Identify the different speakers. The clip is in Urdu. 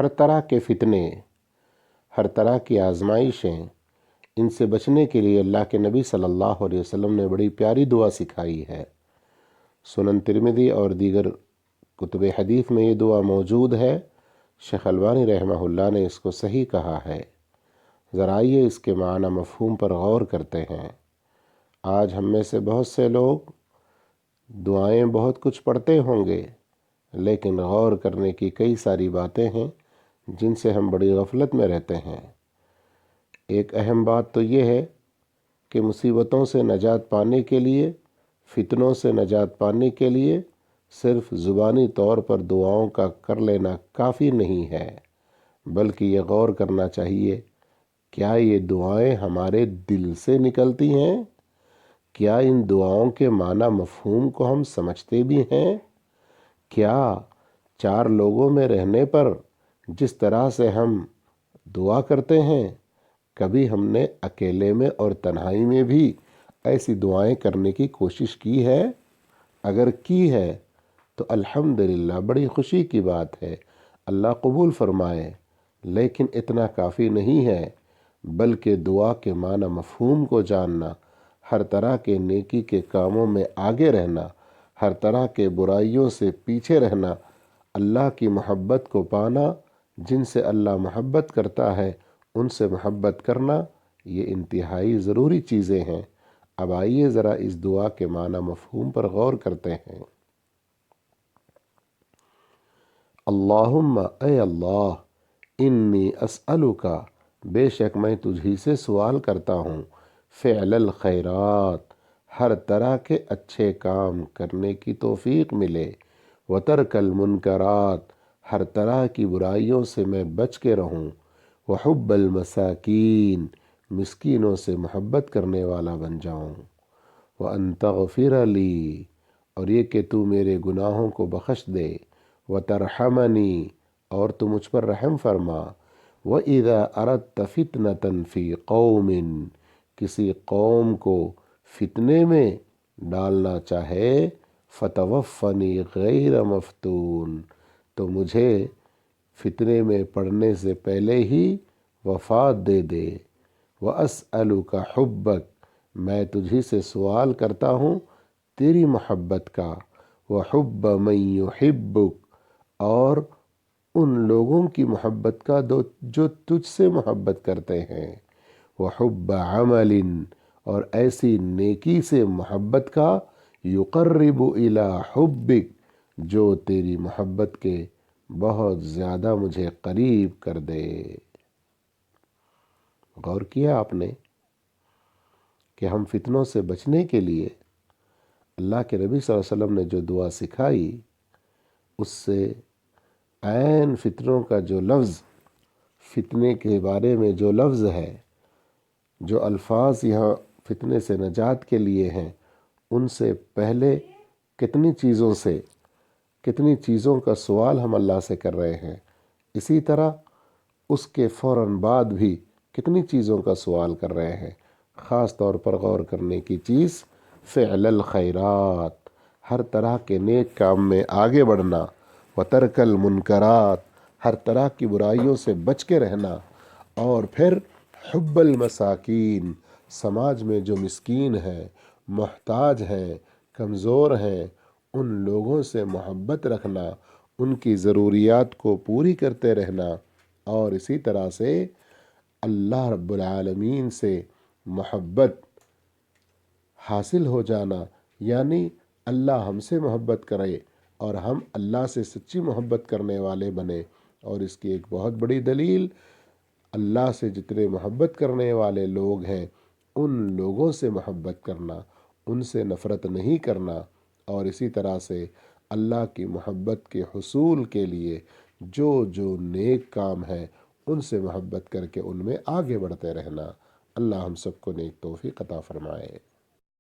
Speaker 1: ہر طرح کے فتنے، ہر طرح کی آزمائشیں، ان سے بچنے کے لیے اللہ کے نبی صلی اللہ علیہ وسلم نے بڑی پیاری دعا سکھائی ہے۔ سنن ترمذی اور دیگر کتب حدیث میں یہ دعا موجود ہے۔ شیخ البانی رحمہ اللہ نے اس کو صحیح کہا ہے۔ ذرا آئیے اس کے معنی مفہوم پر غور کرتے ہیں۔ آج ہم میں سے بہت سے لوگ دعائیں بہت کچھ پڑھتے ہوں گے، لیکن غور کرنے کی کئی ساری باتیں ہیں جن سے ہم بڑی غفلت میں رہتے ہیں۔ ایک اہم بات تو یہ ہے کہ مصیبتوں سے نجات پانے کے لیے، فتنوں سے نجات پانے کے لیے صرف زبانی طور پر دعاؤں کا کر لینا کافی نہیں ہے، بلکہ یہ غور کرنا چاہیے، کیا یہ دعائیں ہمارے دل سے نکلتی ہیں؟ کیا ان دعاؤں کے معنی مفہوم کو ہم سمجھتے بھی ہیں؟ کیا چار لوگوں میں رہنے پر جس طرح سے ہم دعا کرتے ہیں، کبھی ہم نے اکیلے میں اور تنہائی میں بھی ایسی دعائیں کرنے کی کوشش کی ہے؟ اگر کی ہے تو الحمدللہ بڑی خوشی کی بات ہے، اللہ قبول فرمائے۔ لیکن اتنا کافی نہیں ہے، بلکہ دعا کے معنی مفہوم کو جاننا، ہر طرح کے نیکی کے کاموں میں آگے رہنا، ہر طرح کے برائیوں سے پیچھے رہنا، اللہ کی محبت کو پانا، جن سے اللہ محبت کرتا ہے ان سے محبت کرنا، یہ انتہائی ضروری چیزیں ہیں۔ اب آئیے ذرا اس دعا کے معنی مفہوم پر غور کرتے ہیں۔ اللہم، اے اللہ، انی اسألک، بے شک میں تجھی سے سوال کرتا ہوں، فعل الخیرات، ہر طرح کے اچھے کام کرنے کی توفیق ملے، وترک المنکرات، ہر طرح کی برائیوں سے میں بچ کے رہوں، وحب المساکین، مسکینوں سے محبت کرنے والا بن جاؤں، وان تغفر لی، اور یہ کہ تو میرے گناہوں کو بخش دے، وترحمنی، اور تو مجھ پر رحم فرما، وَإِذَا أَرَدْتَ فِتْنَةً فِي قَوْمٍ، کسی قوم کو فتنے میں ڈالنا چاہے، فَتَوَفَّنِي غَيْرَ مَفْتُونٍ، تو مجھے فتنے میں پڑنے سے پہلے ہی وفات دے دے، وَأَسْأَلُكَ حُبَّكَ، میں تجھی سے سوال کرتا ہوں تیری محبت کا، وَحُبَّ مَن يُحِبُّكَ، اور ان لوگوں کی محبت کا جو تجھ سے محبت کرتے ہیں، وحب عمل، اور ایسی نیکی سے محبت کا، یقرب الی حبک، جو تیری محبت کے بہت زیادہ مجھے قریب کر دے۔ غور کیا آپ نے کہ ہم فتنوں سے بچنے کے لیے اللہ کے نبی صلی اللہ علیہ وسلم نے جو دعا سکھائی، اس سے عین فتنوں کا جو لفظ، فتنے کے بارے میں جو لفظ ہے، جو الفاظ یہاں فتنے سے نجات کے لیے ہیں، ان سے پہلے کتنی چیزوں کا سوال ہم اللہ سے کر رہے ہیں، اسی طرح اس کے فوراً بعد بھی کتنی چیزوں کا سوال کر رہے ہیں۔ خاص طور پر غور کرنے کی چیز فعل الخیرات، ہر طرح کے نیک کام میں آگے بڑھنا، وترک المنکرات، ہر طرح کی برائیوں سے بچ کے رہنا، اور پھر حب المساکین، سماج میں جو مسکین ہیں، محتاج ہیں، کمزور ہیں، ان لوگوں سے محبت رکھنا، ان کی ضروریات کو پوری کرتے رہنا، اور اسی طرح سے اللہ رب العالمین سے محبت حاصل ہو جانا، یعنی اللہ ہم سے محبت کرے اور ہم اللہ سے سچی محبت کرنے والے بنے۔ اور اس کی ایک بہت بڑی دلیل، اللہ سے جتنے محبت کرنے والے لوگ ہیں ان لوگوں سے محبت کرنا، ان سے نفرت نہیں کرنا، اور اسی طرح سے اللہ کی محبت کے حصول کے لیے جو نیک کام ہے ان سے محبت کر کے ان میں آگے بڑھتے رہنا۔ اللہ ہم سب کو نیک توفیق عطا فرمائے۔